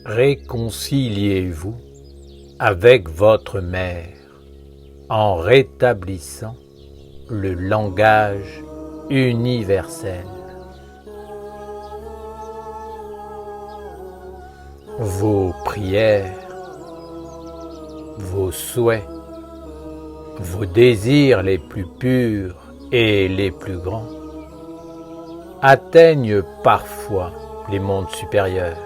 Réconciliez-vous avec votre mère en rétablissant le langage universel. Vos prières, vos souhaits, vos désirs les plus purs et les plus grands atteignent parfois les mondes supérieurs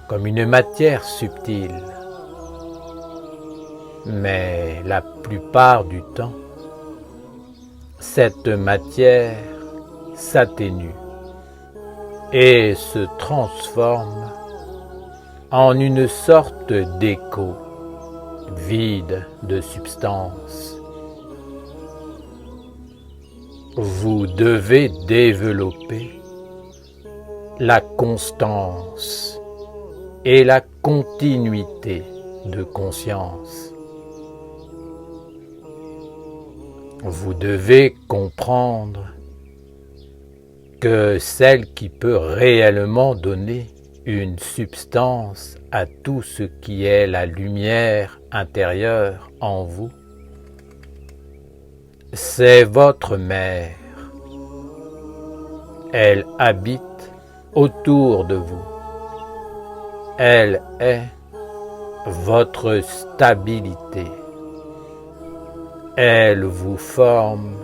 comme une matière subtile. Mais la plupart du temps, cette matière s'atténue et se transforme en une sorte d'écho vide de substance. Vous devez développer la constance et la continuité de conscience. Vous devez comprendre que celle qui peut réellement donner une substance à tout ce qui est la lumière intérieure en vous, c'est votre mère. Elle habite autour de vous. Elle est votre stabilité. Elle vous forme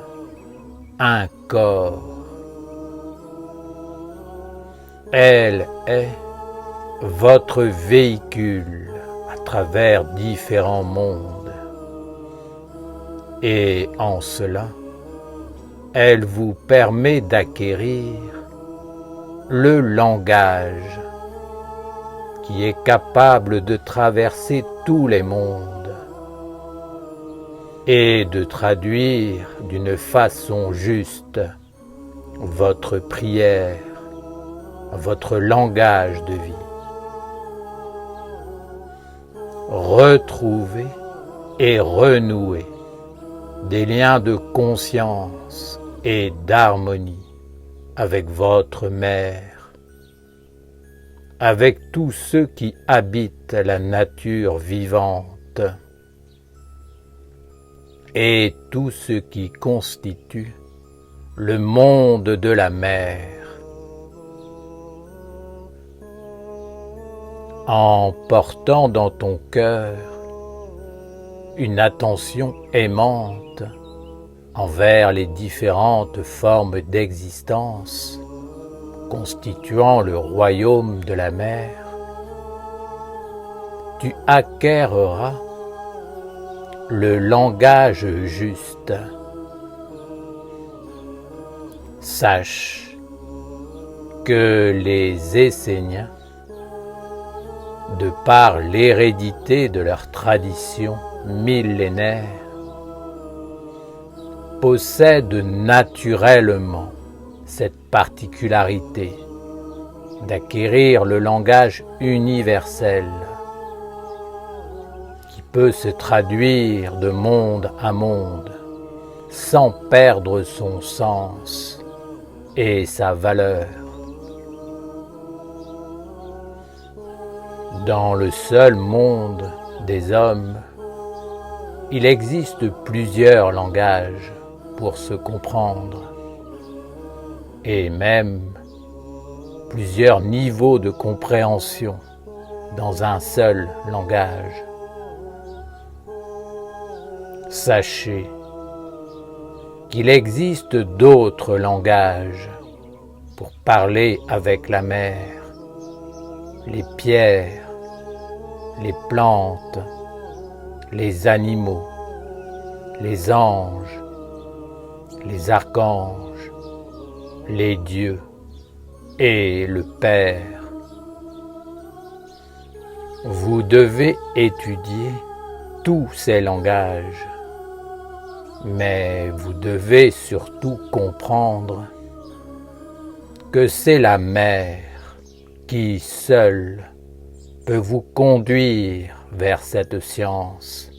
un corps. Elle est votre véhicule à travers différents mondes. Et en cela, elle vous permet d'acquérir le langage qui est capable de traverser tous les mondes et de traduire d'une façon juste votre prière, votre langage de vie. Retrouvez et renouez des liens de conscience et d'harmonie avec votre mère, avec tous ceux qui habitent la nature vivante et tout ce qui constitue le monde de la mer. En portant dans ton cœur une attention aimante envers les différentes formes d'existence constituant le royaume de la mer, tu acquerras le langage juste. Sache que les Esséniens, de par l'hérédité de leur tradition millénaire, possèdent naturellement cette particularité d'acquérir le langage universel qui peut se traduire de monde à monde sans perdre son sens et sa valeur. Dans le seul monde des hommes, il existe plusieurs langages pour se comprendre et même plusieurs niveaux de compréhension dans un seul langage. Sachez qu'il existe d'autres langages pour parler avec la mer, les pierres, les plantes, les animaux, les anges, les archanges, les dieux et le Père. Vous devez étudier tous ces langages, mais vous devez surtout comprendre que c'est la mer qui seule peut vous conduire vers cette science.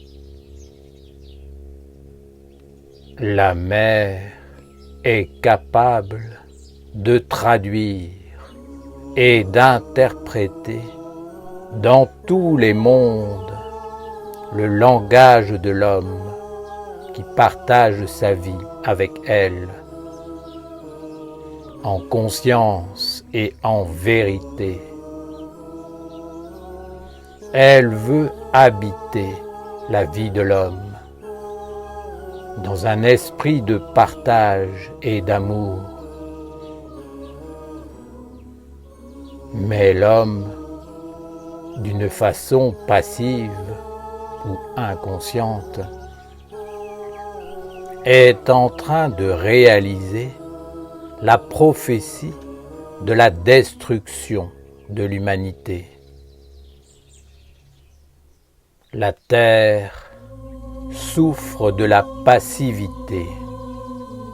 La mer est capable de traduire et d'interpréter dans tous les mondes, le langage de l'homme qui partage sa vie avec elle, en conscience et en vérité. Elle veut habiter la vie de l'homme dans un esprit de partage et d'amour. Mais l'homme, d'une façon passive ou inconsciente, est en train de réaliser la prophétie de la destruction de l'humanité. La terre souffre de la passivité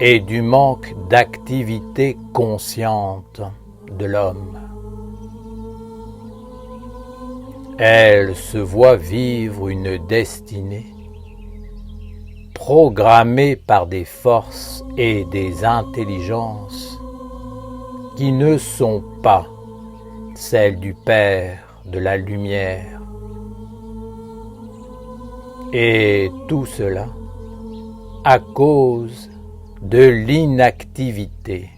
et du manque d'activité consciente de l'homme. Elle se voit vivre une destinée programmée par des forces et des intelligences qui ne sont pas celles du Père de la lumière. Et tout cela à cause de l'inactivité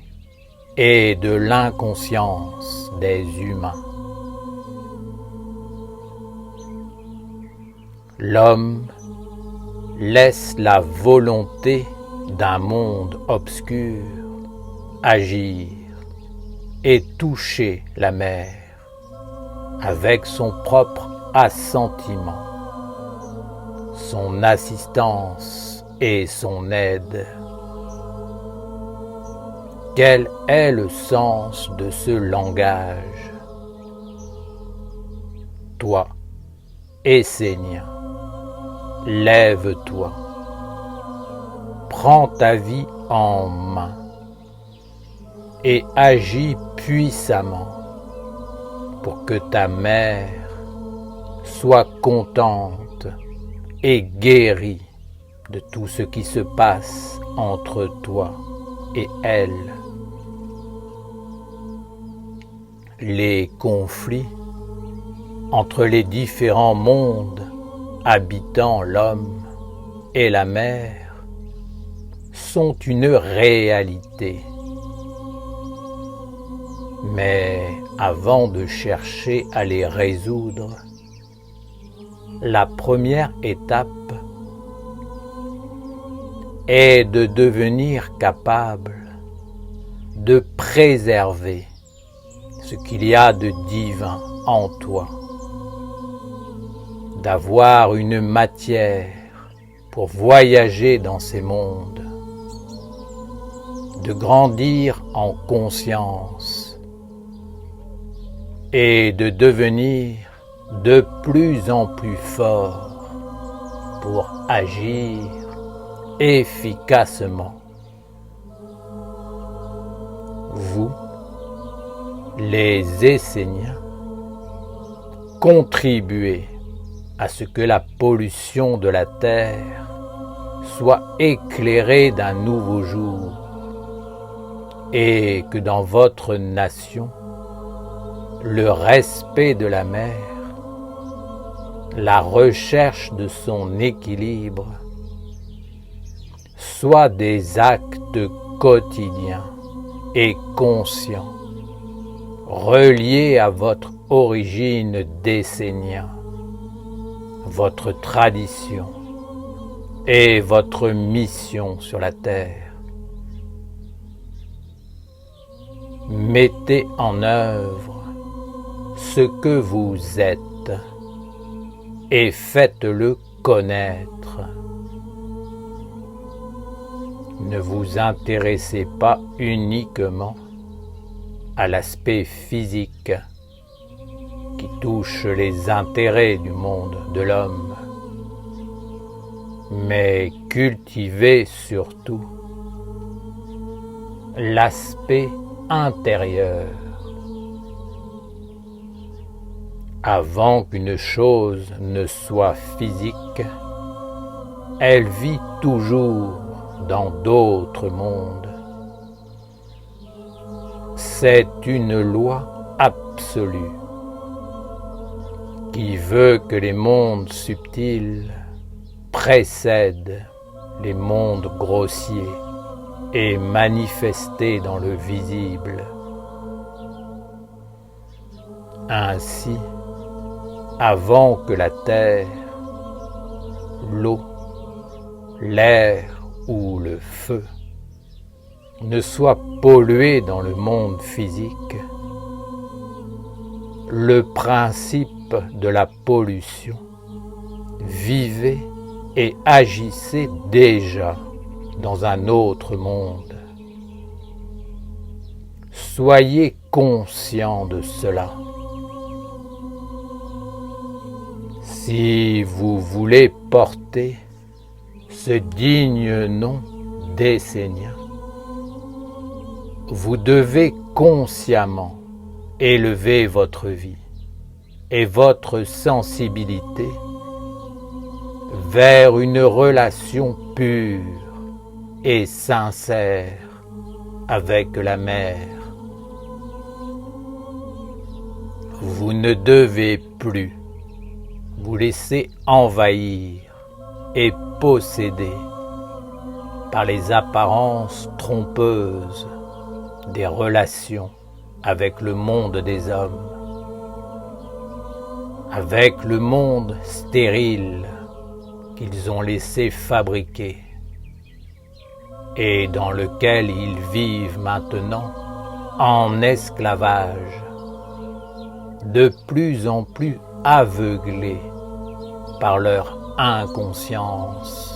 et de l'inconscience des humains. L'homme laisse la volonté d'un monde obscur agir et toucher la mer avec son propre assentiment, son assistance et son aide. Quel est le sens de ce langage? Toi, Essénien, lève-toi, prends ta vie en main et agis puissamment pour que ta mère soit contente et guérie de tout ce qui se passe entre toi et elle. Les conflits entre les différents mondes habitant l'homme et la mer sont une réalité. Mais avant de chercher à les résoudre, la première étape est de devenir capable de préserver ce qu'il y a de divin en toi, d'avoir une matière pour voyager dans ces mondes, de grandir en conscience et de devenir de plus en plus fort pour agir efficacement. Vous, les Esséniens, contribuez à ce que la pollution de la terre soit éclairée d'un nouveau jour et que dans votre nation, le respect de la mer, la recherche de son équilibre, soit des actes quotidiens et conscients, reliés à votre origine d'Essénien, votre tradition et votre mission sur la terre. Mettez en œuvre ce que vous êtes et faites-le connaître. Ne vous intéressez pas uniquement à l'aspect physique qui touche les intérêts du monde de l'homme, mais cultivez surtout l'aspect intérieur. Avant qu'une chose ne soit physique, elle vit toujours dans d'autres mondes. C'est une loi absolue. qui veut que les mondes subtils précèdent les mondes grossiers et manifestés dans le visible. Ainsi, avant que la terre, l'eau, l'air ou le feu ne soient pollués dans le monde physique, le principe de la pollution vivait et agissait déjà dans un autre monde. Soyez conscients de cela. Si vous voulez porter ce digne nom d'Essénien, vous devez consciemment élever votre vie et votre sensibilité vers une relation pure et sincère avec la mer. Vous ne devez plus vous laisser envahir et posséder par les apparences trompeuses des relations avec le monde des hommes, avec le monde stérile qu'ils ont laissé fabriquer et dans lequel ils vivent maintenant en esclavage, de plus en plus aveuglés par leur inconscience.